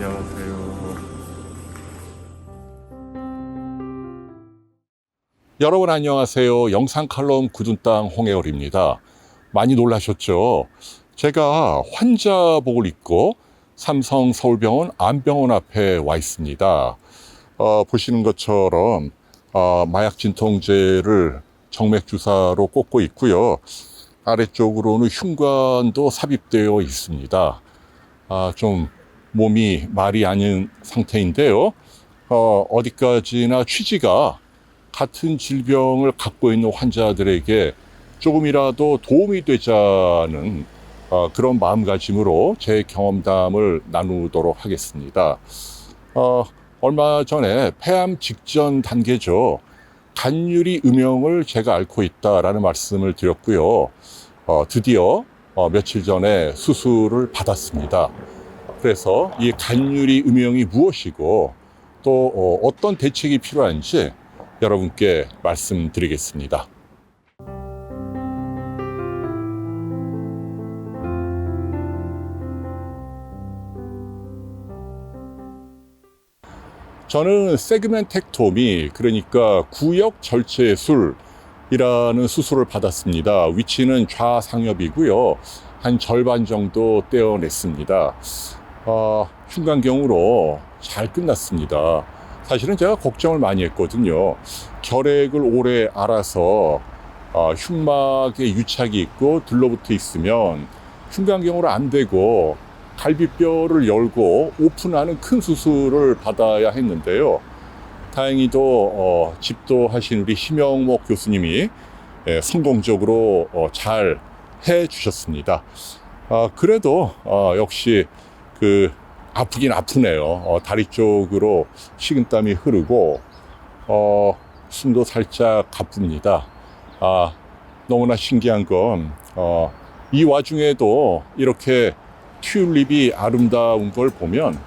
안녕하세요. 여러분 안녕하세요. 영상 칼럼 굳은 땅 홍해월입니다. 많이 놀라셨죠? 제가 환자복을 입고 삼성 서울병원 안병원 앞에 와 있습니다. 보시는 것처럼 마약 진통제를 정맥 주사로 꽂고 있고요. 아래쪽으로는 흉관도 삽입되어 있습니다. 좀 몸이 말이 아닌 상태인데요. 어디까지나 취지가 같은 질병을 갖고 있는 환자들에게 조금이라도 도움이 되자는 그런 마음가짐으로 제 경험담을 나누도록 하겠습니다. 얼마 전에 폐암 직전 단계죠. 간유리 음영을 제가 앓고 있다라는 말씀을 드렸고요. 드디어 며칠 전에 수술을 받았습니다. 그래서 이 간유리 음영이 무엇이고 또 어떤 대책이 필요한지 여러분께 말씀드리겠습니다. 저는 세그멘텍토미, 그러니까 구역 절제술이라는 수술을 받았습니다. 위치는 좌상엽이고요. 한 절반 정도 떼어냈습니다. 흉관경으로 잘 끝났습니다. 사실은 제가 걱정을 많이 했거든요. 결핵을 오래 앓아서 흉막에 유착이 있고 들러붙어 있으면 흉관경으로 안 되고 갈비뼈를 열고 오픈하는 큰 수술을 받아야 했는데요. 다행히도 집도하신 우리 심영목 교수님이 성공적으로 잘 해주셨습니다. 그래도 역시 아프긴 아프네요. 다리 쪽으로 식은땀이 흐르고 숨도 살짝 가쁩니다. 너무나 신기한 건 이 와중에도 이렇게 튤립이 아름다운 걸 보면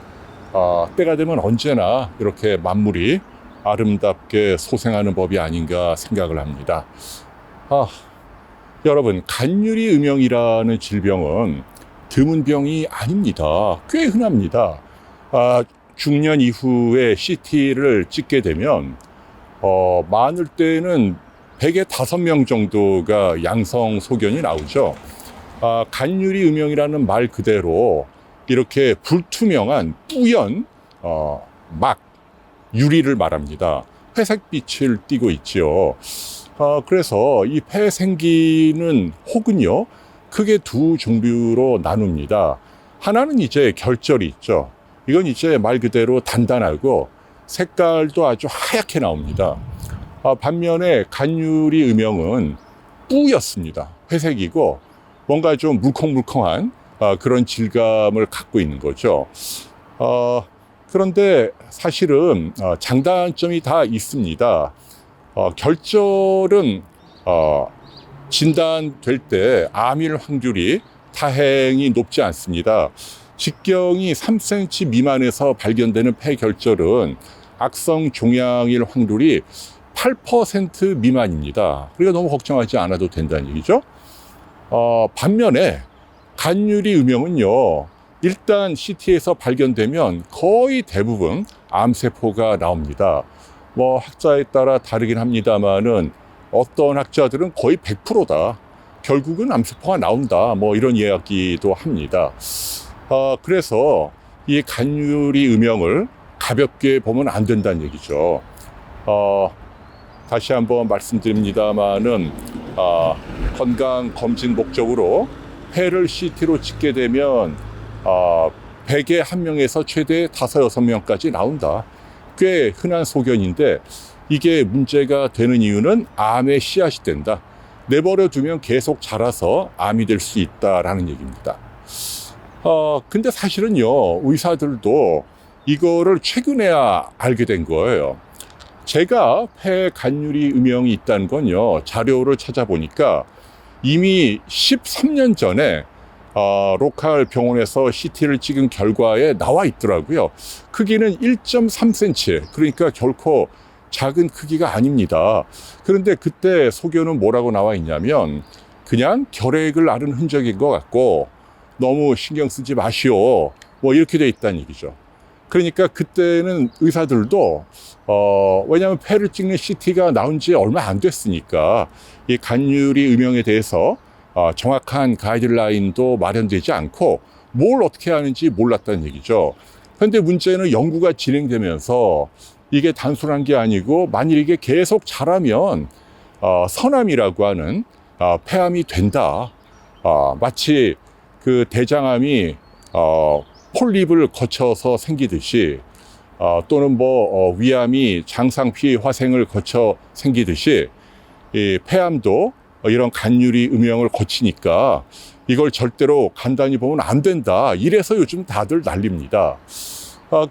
때가 되면 언제나 이렇게 만물이 아름답게 소생하는 법이 아닌가 생각을 합니다. 여러분, 간유리 음영이라는 질병은 드문 병이 아닙니다. 꽤 흔합니다. 중년 이후에 CT를 찍게 되면 많을 때는 100에 5명 정도가 양성 소견이 나오죠. 간유리 음영이라는 말 그대로 이렇게 불투명한 뿌연 막 유리를 말합니다. 회색빛을 띠고 있지요. 그래서 이 폐에 생기는 혹은요, 크게 두 종류로 나눕니다. 하나는 이제 결절이 있죠. 이건 이제 말 그대로 단단하고 색깔도 아주 하얗게 나옵니다. 반면에 간유리 음영은 뿌였습니다. 회색이고 뭔가 좀 물컹물컹한 그런 질감을 갖고 있는 거죠. 그런데 사실은 장단점이 다 있습니다. 결절은 진단될 때 암일 확률이 다행히 높지 않습니다. 직경이 3cm 미만에서 발견되는 폐결절은 악성 종양일 확률이 8% 미만입니다. 그러니까 너무 걱정하지 않아도 된다는 얘기죠. 반면에 간유리 음영은요, 일단 CT에서 발견되면 거의 대부분 암세포가 나옵니다. 학자에 따라 다르긴 합니다만은 어떤 학자들은 거의 100%다. 결국은 암세포가 나온다. 이런 이야기도 합니다. 그래서 이 간유리 음영을 가볍게 보면 안 된다는 얘기죠. 다시 한번 말씀드립니다만은 건강검진 목적으로 폐를 CT로 찍게 되면 100에 1명에서 최대 5, 6명까지 나온다. 꽤 흔한 소견인데 이게 문제가 되는 이유는 암의 씨앗이 된다. 내버려 두면 계속 자라서 암이 될 수 있다라는 얘기입니다. 근데 사실은요, 의사들도 이거를 최근에야 알게 된 거예요. 제가 폐 간유리 음영이 있다는 건요, 자료를 찾아보니까 이미 13년 전에 로컬 병원에서 CT를 찍은 결과에 나와 있더라고요. 크기는 1.3cm, 그러니까 결코 작은 크기가 아닙니다. 그런데 그때 소견은 뭐라고 나와 있냐면 그냥 결핵을 앓은 흔적인 것 같고 너무 신경 쓰지 마시오, 이렇게 돼 있다는 얘기죠. 그러니까 그때는 의사들도 왜냐하면 폐를 찍는 CT가 나온 지 얼마 안 됐으니까 이 간유리 음영에 대해서 정확한 가이드라인도 마련되지 않고 뭘 어떻게 하는지 몰랐다는 얘기죠. 그런데 문제는 연구가 진행되면서 이게 단순한 게 아니고 만일 이게 계속 자라면 선암이라고 하는 폐암이 된다. 마치 그 대장암이 폴립을 거쳐서 생기듯이 또는 위암이 장상피 화생을 거쳐 생기듯이 이 폐암도 이런 간유리 음영을 거치니까 이걸 절대로 간단히 보면 안 된다. 이래서 요즘 다들 난립니다.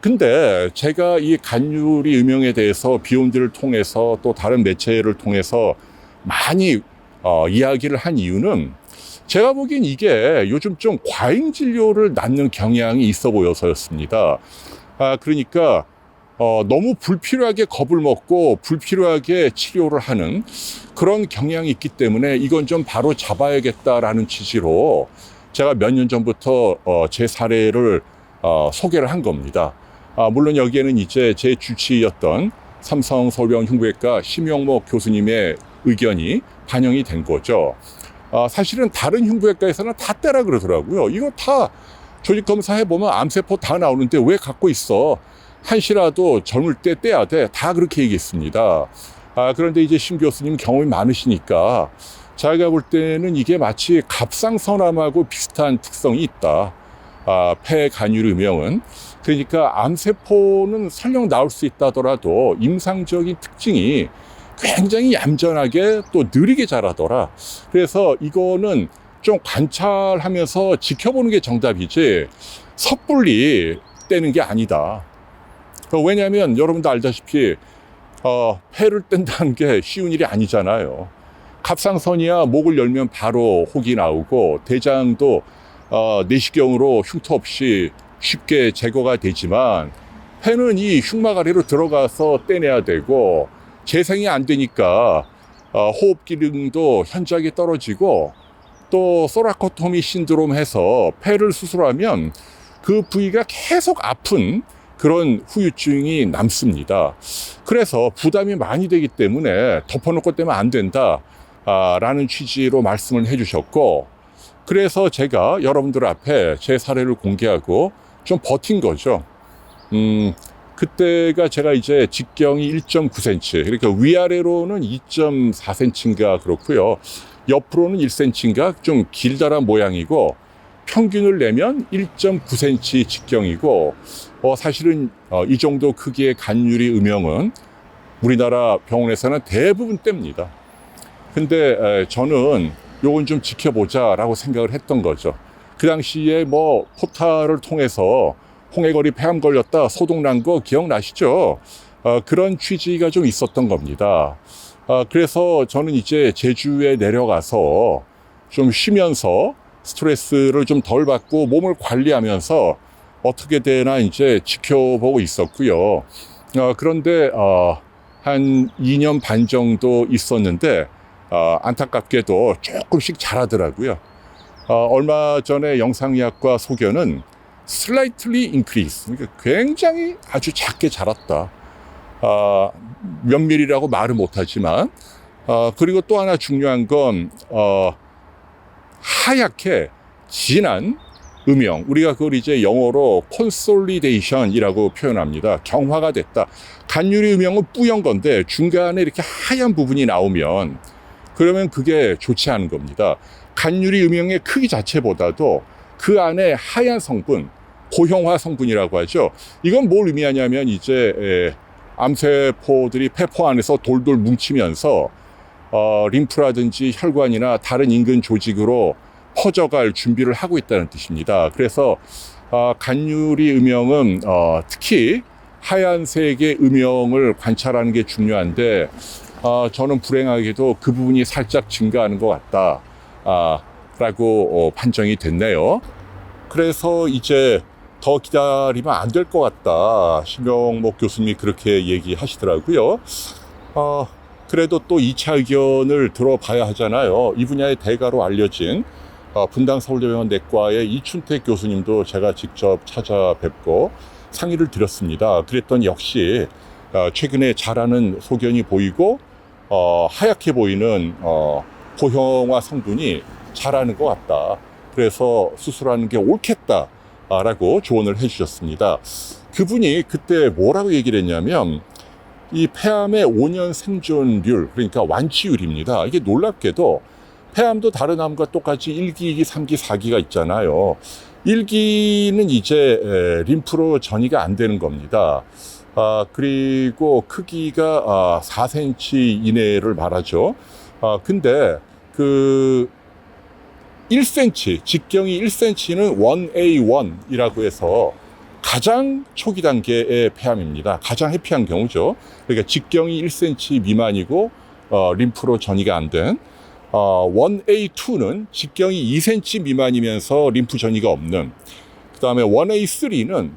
근데 제가 이 간유리 음영에 대해서 비욘드를 통해서 또 다른 매체를 통해서 많이 이야기를 한 이유는 제가 보기엔 이게 요즘 좀 과잉 진료를 낳는 경향이 있어 보여서였습니다. 그러니까 너무 불필요하게 겁을 먹고 불필요하게 치료를 하는 그런 경향이 있기 때문에 이건 좀 바로 잡아야겠다라는 취지로 제가 몇 년 전부터 제 사례를 소개를 한 겁니다. 물론 여기에는 이제 제 주치의였던 삼성서울병원 흉부외과 심영목 교수님의 의견이 반영이 된 거죠. 사실은 다른 흉부외과에서는 다 떼라 그러더라고요. 이거 다 조직검사 해보면 암세포 다 나오는데 왜 갖고 있어? 한시라도 젊을 때 떼야 돼. 다 그렇게 얘기했습니다. 그런데 이제 심 교수님 경험이 많으시니까 자기가 볼 때는 이게 마치 갑상선암하고 비슷한 특성이 있다. 폐 간유리 음영은. 그러니까 암세포는 설령 나올 수 있다더라도 임상적인 특징이 굉장히 얌전하게 또 느리게 자라더라. 그래서 이거는 좀 관찰하면서 지켜보는 게 정답이지 섣불리 떼는 게 아니다. 왜냐하면 여러분도 알다시피 폐를 뗀다는 게 쉬운 일이 아니잖아요. 갑상선이야 목을 열면 바로 혹이 나오고 대장도 내시경으로 흉터 없이 쉽게 제거가 되지만 폐는 이 흉막 아래로 들어가서 떼내야 되고 재생이 안 되니까 호흡 기능도 현저하게 떨어지고 또 소라코토미 신드롬 해서 폐를 수술하면 그 부위가 계속 아픈 그런 후유증이 남습니다. 그래서 부담이 많이 되기 때문에 덮어놓고 떼면 안 된다 라는 취지로 말씀을 해주셨고, 그래서 제가 여러분들 앞에 제 사례를 공개하고 좀 버틴 거죠. 그때가 제가 이제 직경이 1.9cm, 그러니까 위아래로는 2.4cm인가 그렇고요. 옆으로는 1cm인가 좀 길다란 모양이고, 평균을 내면 1.9cm 직경이고, 사실은 이 정도 크기의 간유리 음영은 우리나라 병원에서는 대부분 뗍니다. 근데 저는 요건 좀 지켜보자라고 생각을 했던 거죠. 그 당시에 포탈을 통해서 홍해거리 폐암 걸렸다 소독난 거 기억나시죠? 그런 취지가 좀 있었던 겁니다. 그래서 저는 이제 제주에 내려가서 좀 쉬면서 스트레스를 좀 덜 받고 몸을 관리하면서 어떻게 되나 이제 지켜보고 있었고요. 그런데 한 2년 반 정도 있었는데 안타깝게도 조금씩 자라더라고요. 얼마 전에 영상의학과 소견은 slightly increase, 그러니까 굉장히 아주 작게 자랐다. 몇 밀리라고 말은 못하지만, 그리고 또 하나 중요한 건 하얗게 진한 음영, 우리가 그걸 이제 영어로 consolidation이라고 표현합니다. 경화가 됐다. 간유리 음영은 뿌연 건데 중간에 이렇게 하얀 부분이 나오면 그러면 그게 좋지 않은 겁니다. 간유리 음영의 크기 자체보다도 그 안에 하얀 성분, 고형화 성분이라고 하죠. 이건 뭘 의미하냐면 이제 암세포들이 폐포 안에서 돌돌 뭉치면서 림프라든지 혈관이나 다른 인근 조직으로 퍼져갈 준비를 하고 있다는 뜻입니다. 그래서 간유리 음영은 특히 하얀색의 음영을 관찰하는 게 중요한데 저는 불행하게도 그 부분이 살짝 증가하는 것 같다 라고 판정이 됐네요. 그래서 이제 더 기다리면 안 될 것 같다, 심영목 교수님이 그렇게 얘기하시더라고요. 그래도 또 2차 의견을 들어봐야 하잖아요. 이 분야의 대가로 알려진 분당 서울대병원 내과의 이춘택 교수님도 제가 직접 찾아뵙고 상의를 드렸습니다. 그랬더니 역시 최근에 자라는 소견이 보이고 하얗게 보이는 고형화 성분이 자라는 것 같다. 그래서 수술하는 게 옳겠다라고 조언을 해주셨습니다. 그분이 그때 뭐라고 얘기를 했냐면 이 폐암의 5년 생존율, 그러니까 완치율입니다. 이게 놀랍게도 폐암도 다른 암과 똑같이 1기, 2기, 3기, 4기가 있잖아요. 1기는 이제 림프로 전이가 안 되는 겁니다. 그리고 크기가 4cm 이내를 말하죠. 근데 그 1cm, 직경이 1cm는 1A1이라고 해서 가장 초기 단계의 폐암입니다. 가장 해피한 경우죠. 그러니까 직경이 1cm 미만이고 림프로 전이가 안 된 1A2는 직경이 2cm 미만이면서 림프 전이가 없는, 그 다음에 1A3는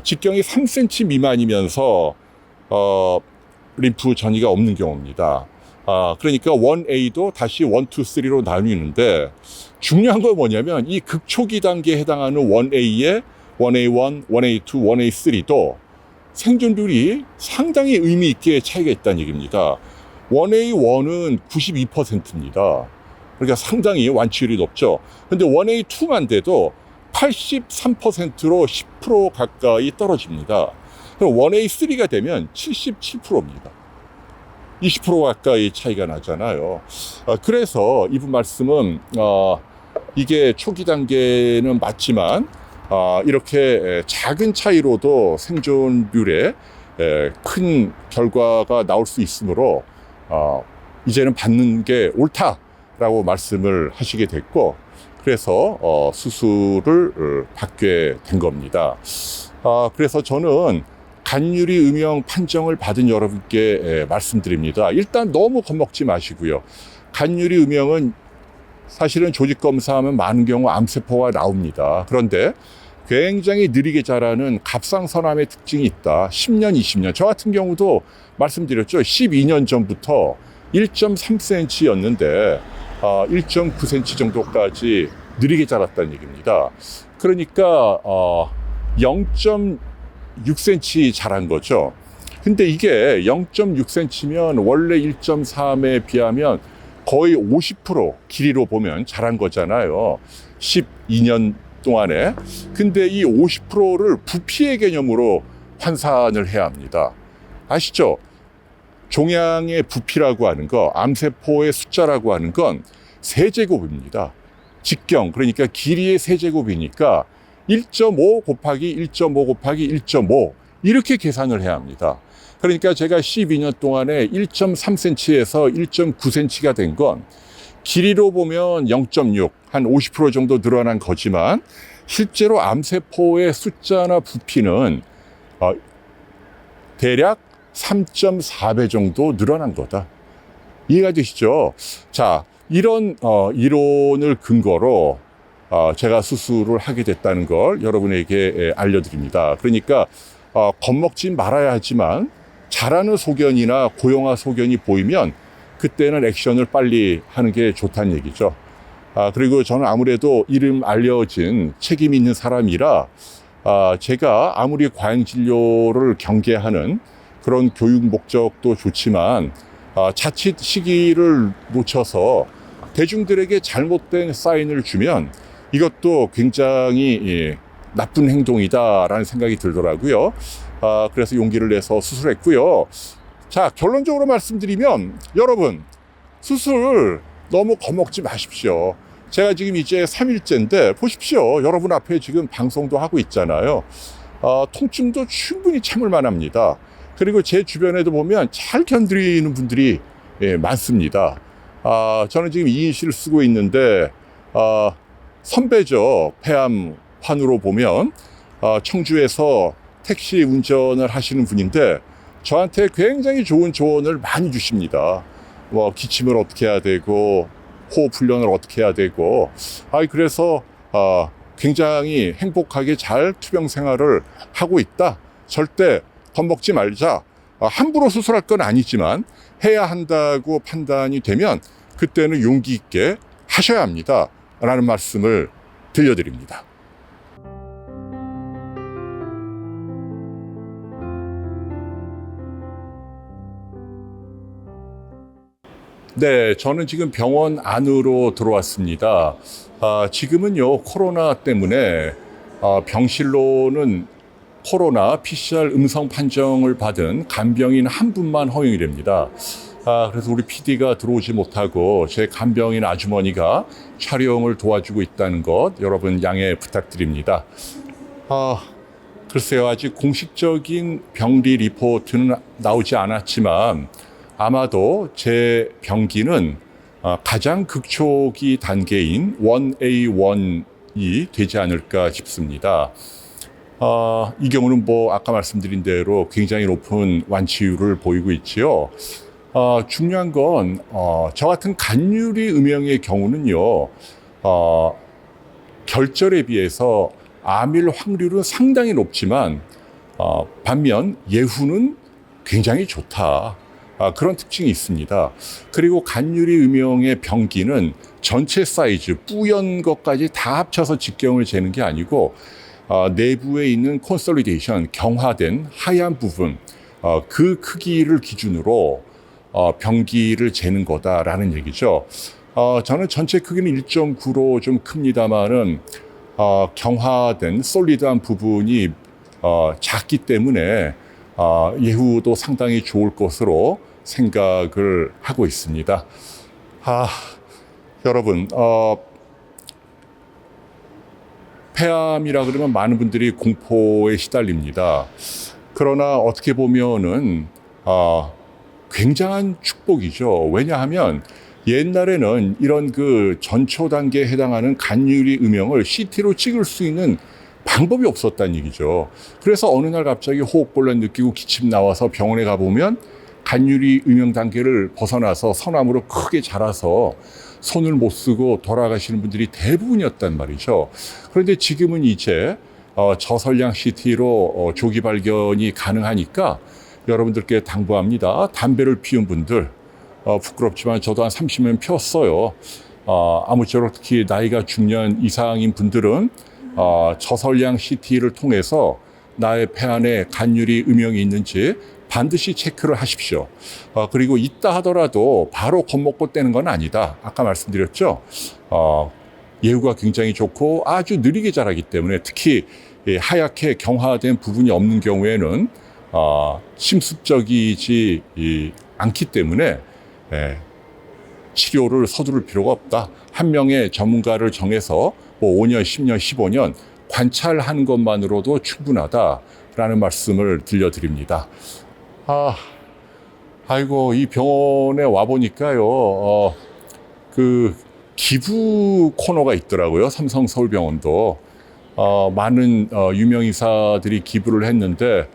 직경이 3cm 미만이면서 림프 전이가 없는 경우입니다. 그러니까 1A도 다시 1, 2, 3로 나뉘는데 중요한 건 뭐냐면 이 극초기 단계에 해당하는 1A의 1A1, 1A2, 1A3도 생존율이 상당히 의미 있게 차이가 있다는 얘기입니다. 1A1은 92%입니다. 그러니까 상당히 완치율이 높죠. 근데 1A2만 돼도 83%로 10% 가까이 떨어집니다. 그럼 1A3가 되면 77%입니다. 20% 가까이 차이가 나잖아요. 그래서 이분 말씀은 이게 초기 단계는 맞지만 이렇게 작은 차이로도 생존율에 큰 결과가 나올 수 있으므로 이제는 받는 게 옳다라고 말씀을 하시게 됐고, 그래서 수술을 받게 된 겁니다. 그래서 저는 간유리 음영 판정을 받은 여러분께 말씀드립니다. 일단 너무 겁먹지 마시고요. 간유리 음영은 사실은 조직 검사하면 많은 경우 암세포가 나옵니다. 그런데 굉장히 느리게 자라는 갑상선암의 특징이 있다. 10년, 20년. 저 같은 경우도 말씀드렸죠. 12년 전부터 1.3cm였는데 1.9cm 정도까지 느리게 자랐다는 얘기입니다. 그러니까 0.6cm 자란 거죠. 근데 이게 0.6cm면 원래 1.3에 비하면 거의 50% 길이로 보면 자란 거잖아요. 12년 동안에. 근데 이 50%를 부피의 개념으로 환산을 해야 합니다. 아시죠? 종양의 부피라고 하는 거, 암세포의 숫자라고 하는 건 세제곱입니다. 직경, 그러니까 길이의 세제곱이니까 1.5 곱하기 1.5 곱하기 1.5 이렇게 계산을 해야 합니다. 그러니까 제가 12년 동안에 1.3cm에서 1.9cm가 된 건 길이로 보면 0.6, 한 50% 정도 늘어난 거지만 실제로 암세포의 숫자나 부피는 대략 3.4배 정도 늘어난 거다. 이해가 되시죠? 자, 이런 이론을 근거로 제가 수술을 하게 됐다는 걸 여러분에게 알려드립니다. 그러니까 겁먹지 말아야 하지만 자라는 소견이나 고형화 소견이 보이면 그때는 액션을 빨리 하는 게 좋다는 얘기죠. 그리고 저는 아무래도 이름 알려진 책임 있는 사람이라 제가 아무리 과잉진료를 경계하는 그런 교육 목적도 좋지만 자칫 시기를 놓쳐서 대중들에게 잘못된 사인을 주면 이것도 굉장히 나쁜 행동이다라는 생각이 들더라고요. 그래서 용기를 내서 수술했고요. 자, 결론적으로 말씀드리면 여러분, 수술 너무 겁먹지 마십시오. 제가 지금 이제 3일째인데 보십시오. 여러분 앞에 지금 방송도 하고 있잖아요. 통증도 충분히 참을 만합니다. 그리고 제 주변에도 보면 잘 견디는 분들이 많습니다. 저는 지금 2인실을 쓰고 있는데 선배죠. 폐암 환으로 보면 청주에서 택시 운전을 하시는 분인데 저한테 굉장히 좋은 조언을 많이 주십니다. 뭐 기침을 어떻게 해야 되고 호흡 훈련을 어떻게 해야 되고 그래서 굉장히 행복하게 잘 투병 생활을 하고 있다. 절대 겁먹지 말자. 함부로 수술할 건 아니지만 해야 한다고 판단이 되면 그때는 용기 있게 하셔야 합니다. 라는 말씀을 들려드립니다. 네, 저는 지금 병원 안으로 들어왔습니다. 지금은요, 코로나 때문에 병실로는 코로나 PCR 음성 판정을 받은 간병인 한 분만 허용이 됩니다. 그래서 우리 PD가 들어오지 못하고 제 간병인 아주머니가 촬영을 도와주고 있다는 것 여러분 양해 부탁드립니다. 글쎄요, 아직 공식적인 병리 리포트는 나오지 않았지만 아마도 제 병기는 가장 극초기 단계인 1A1이 되지 않을까 싶습니다. 이 경우는 뭐 아까 말씀드린 대로 굉장히 높은 완치율을 보이고 있지요. 중요한 건 저 같은 간유리 음영의 경우는요, 결절에 비해서 암일 확률은 상당히 높지만 반면 예후는 굉장히 좋다. 그런 특징이 있습니다. 그리고 간유리 음영의 병기는 전체 사이즈, 뿌연 것까지 다 합쳐서 직경을 재는 게 아니고 내부에 있는 콘솔리데이션, 경화된 하얀 부분, 그 크기를 기준으로 병기를 재는 거다라는 얘기죠. 저는 전체 크기는 1.9로 좀 큽니다만은 경화된 솔리드한 부분이 작기 때문에 예후도 상당히 좋을 것으로 생각을 하고 있습니다. 여러분, 폐암이라 그러면 많은 분들이 공포에 시달립니다. 그러나 어떻게 보면은 굉장한 축복이죠. 왜냐하면 옛날에는 이런 그 전초 단계에 해당하는 간유리 음영을 CT로 찍을 수 있는 방법이 없었다는 얘기죠. 그래서 어느 날 갑자기 호흡곤란 느끼고 기침 나와서 병원에 가보면 간유리 음영 단계를 벗어나서 선암으로 크게 자라서 손을 못 쓰고 돌아가시는 분들이 대부분이었단 말이죠. 그런데 지금은 이제 저설량 CT로 조기 발견이 가능하니까 여러분들께 당부합니다. 담배를 피운 분들, 부끄럽지만 저도 한 30년 피웠어요. 아무쪼록 특히 나이가 중년 이상인 분들은 저설량 CT를 통해서 나의 폐 안에 간유리 음영이 있는지 반드시 체크를 하십시오. 그리고 있다 하더라도 바로 겁먹고 떼는 건 아니다. 아까 말씀드렸죠. 예후가 굉장히 좋고 아주 느리게 자라기 때문에 특히 하얗게 경화된 부분이 없는 경우에는 심습적이지 않기 때문에 치료를 서두를 필요가 없다. 한 명의 전문가를 정해서 뭐 5년, 10년, 15년 관찰하는 것만으로도 충분하다라는 말씀을 들려드립니다. 아이고, 이 병원에 와보니까요, 그 기부 코너가 있더라고요. 삼성서울병원도. 많은 유명인사들이 기부를 했는데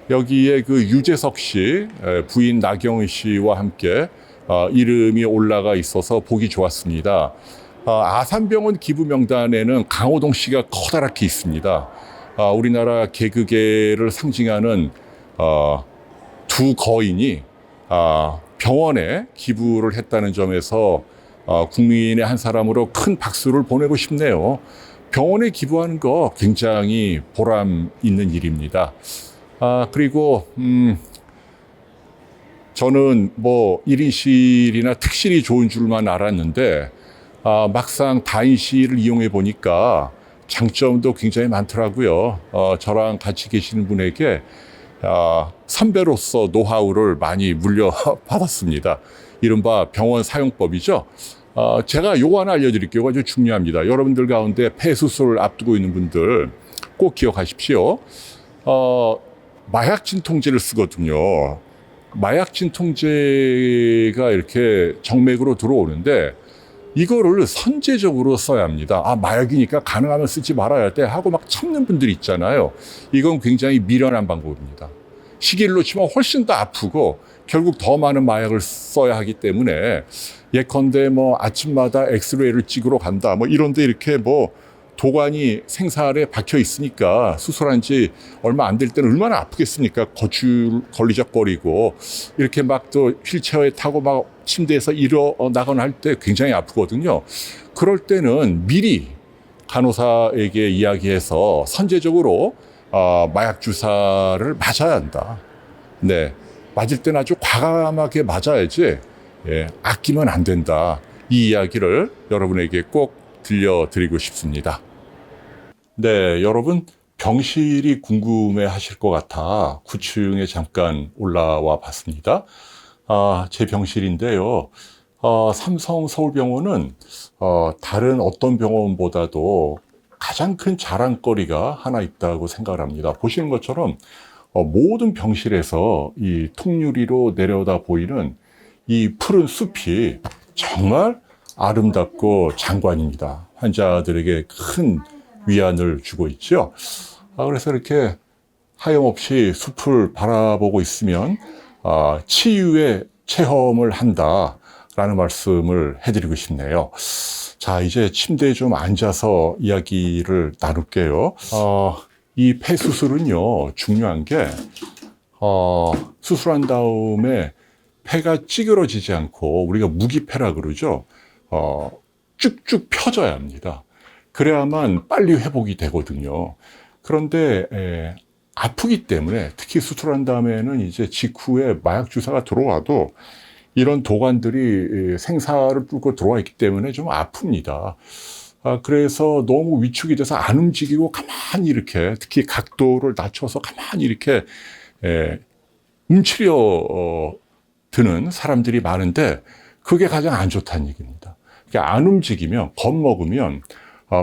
여기에 그 유재석 씨, 부인 나경은 씨와 함께 이름이 올라가 있어서 보기 좋았습니다. 아산병원 기부 명단에는 강호동 씨가 커다랗게 있습니다. 우리나라 개그계를 상징하는 두 거인이 병원에 기부를 했다는 점에서 국민의 한 사람으로 큰 박수를 보내고 싶네요. 병원에 기부하는 거 굉장히 보람 있는 일입니다. 그리고 저는 뭐 1인실이나 특실이 좋은 줄만 알았는데 막상 다인실을 이용해 보니까 장점도 굉장히 많더라고요. 저랑 같이 계시는 분에게 선배로서 노하우를 많이 물려받았습니다. 이른바 병원 사용법이죠. 제가 요거 하나 알려드릴게요. 아주 중요합니다. 여러분들 가운데 폐수술을 앞두고 있는 분들 꼭 기억하십시오. 마약 진통제를 쓰거든요. 마약 진통제가 이렇게 정맥으로 들어오는데 이거를 선제적으로 써야 합니다. 마약이니까 가능하면 쓰지 말아야 돼 하고 막 참는 분들이 있잖아요. 이건 굉장히 미련한 방법입니다. 시기를 놓치면 훨씬 더 아프고 결국 더 많은 마약을 써야 하기 때문에 예컨대 뭐 아침마다 엑스레이를 찍으러 간다 뭐 이런데 이렇게 뭐 도관이 생살에 박혀 있으니까 수술한 지 얼마 안 될 때는 얼마나 아프겠습니까? 걸리적거리고 이렇게 막 또 휠체어에 타고 막 침대에서 일어나거나 할 때 굉장히 아프거든요. 그럴 때는 미리 간호사에게 이야기해서 선제적으로 마약 주사를 맞아야 한다. 네, 맞을 때는 아주 과감하게 맞아야지 아끼면 안 된다. 이 이야기를 여러분에게 꼭 들려드리고 싶습니다. 네, 여러분 병실이 궁금해 하실 것 같아 9층에 잠깐 올라와 봤습니다. 제 병실인데요. 삼성 서울병원은 다른 어떤 병원보다도 가장 큰 자랑거리가 하나 있다고 생각을 합니다. 보시는 것처럼 모든 병실에서 이 통유리로 내려다 보이는 이 푸른 숲이 정말 아름답고 장관입니다. 환자들에게 큰 위안을 주고 있죠. 그래서 이렇게 하염없이 숲을 바라보고 있으면 치유의 체험을 한다라는 말씀을 해드리고 싶네요. 자, 이제 침대에 좀 앉아서 이야기를 나눌게요. 이 폐수술은요, 중요한 게 수술한 다음에 폐가 찌그러지지 않고 우리가 무기폐라 그러죠. 쭉쭉 펴져야 합니다. 그래야만 빨리 회복이 되거든요. 그런데 아프기 때문에 특히 수술한 다음에는 이제 직후에 마약 주사가 들어와도 이런 도관들이 생사를 뚫고 들어와 있기 때문에 좀 아픕니다. 그래서 너무 위축이 돼서 안 움직이고 가만히 이렇게 특히 각도를 낮춰서 가만히 이렇게 움츠려 드는 사람들이 많은데 그게 가장 안 좋다는 얘기입니다. 그러니까 안 움직이면 겁먹으면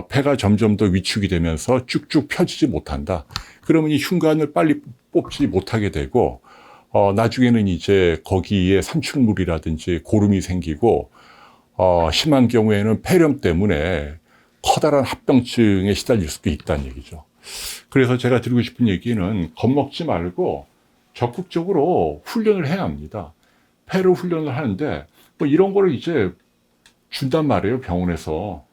폐가 점점 더 위축이 되면서 쭉쭉 펴지지 못한다. 그러면 이 흉관을 빨리 뽑지 못하게 되고 나중에는 이제 거기에 삼출물이라든지 고름이 생기고 심한 경우에는 폐렴 때문에 커다란 합병증에 시달릴 수도 있다는 얘기죠. 그래서 제가 드리고 싶은 얘기는 겁먹지 말고 적극적으로 훈련을 해야 합니다. 폐로 훈련을 하는데 뭐 이런 거를 이제 준단 말이에요, 병원에서.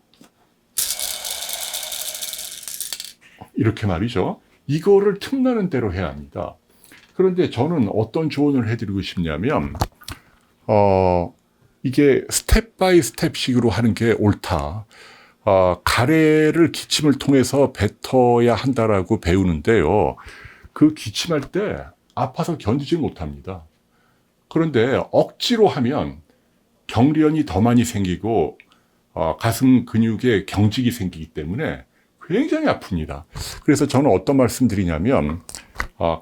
이렇게 말이죠. 이거를 틈나는 대로 해야 합니다. 그런데 저는 어떤 조언을 해드리고 싶냐면 이게 스텝 바이 스텝식으로 하는 게 옳다. 가래를 기침을 통해서 뱉어야 한다라고 배우는데요. 그 기침할 때 아파서 견디지 못합니다. 그런데 억지로 하면 경련이 더 많이 생기고 가슴 근육에 경직이 생기기 때문에 굉장히 아픕니다. 그래서 저는 어떤 말씀 드리냐면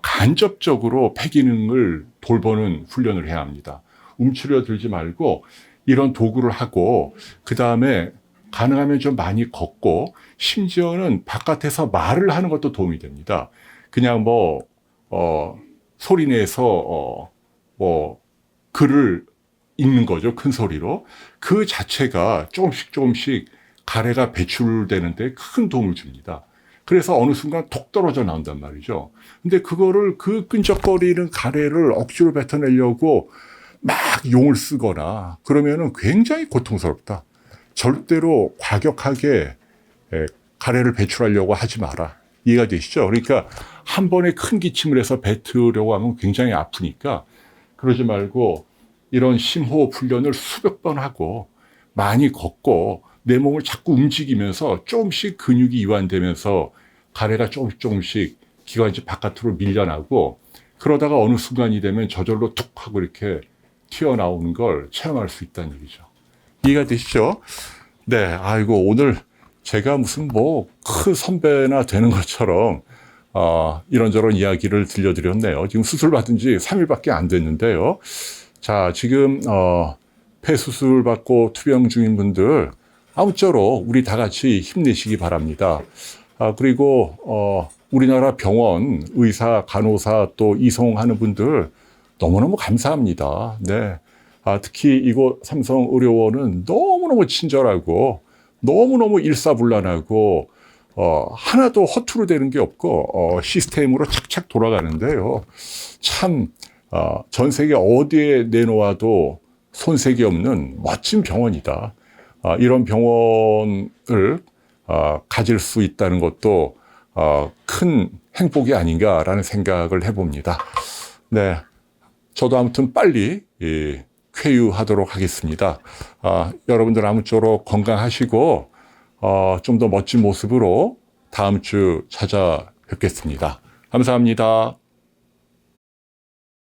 간접적으로 폐 기능을 돌보는 훈련을 해야 합니다. 움츠려 들지 말고 이런 도구를 하고 그 다음에 가능하면 좀 많이 걷고 심지어는 바깥에서 말을 하는 것도 도움이 됩니다. 그냥 소리 내서 글을 읽는 거죠. 큰 소리로. 그 자체가 조금씩 가래가 배출되는데 큰 도움을 줍니다. 그래서 어느 순간 톡 떨어져 나온단 말이죠. 근데 그거를 그 끈적거리는 가래를 억지로 뱉어내려고 막 용을 쓰거나 그러면은 굉장히 고통스럽다. 절대로 과격하게 가래를 배출하려고 하지 마라. 이해가 되시죠? 그러니까 한 번에 큰 기침을 해서 뱉으려고 하면 굉장히 아프니까 그러지 말고 이런 심호흡 훈련을 수백 번 하고 많이 걷고 내 몸을 자꾸 움직이면서 조금씩 근육이 이완되면서 가래가 조금씩 기관지 바깥으로 밀려나고 그러다가 어느 순간이 되면 저절로 툭 하고 이렇게 튀어나오는 걸 체험할 수 있다는 얘기죠. 이해가 되시죠? 네, 아이고 오늘 제가 무슨 큰 선배나 되는 것처럼 이런저런 이야기를 들려드렸네요. 지금 수술 받은 지 3일밖에 안 됐는데요. 자, 지금 폐 수술 받고 투병 중인 분들 아무쪼록 우리 다 같이 힘내시기 바랍니다. 그리고 우리나라 병원, 의사, 간호사 또 이송하는 분들 너무너무 감사합니다. 네. 특히 이곳 삼성의료원은 너무너무 친절하고 너무너무 일사불란하고 하나도 허투루 되는 게 없고 시스템으로 착착 돌아가는데요. 참 전 세계 어디에 내놓아도 손색이 없는 멋진 병원이다. 이런 병원을 가질 수 있다는 것도 큰 행복이 아닌가라는 생각을 해봅니다. 네, 저도 아무튼 빨리 쾌유하도록 하겠습니다. 여러분들 아무쪼록 건강하시고 좀 더 멋진 모습으로 다음 주 찾아뵙겠습니다. 감사합니다.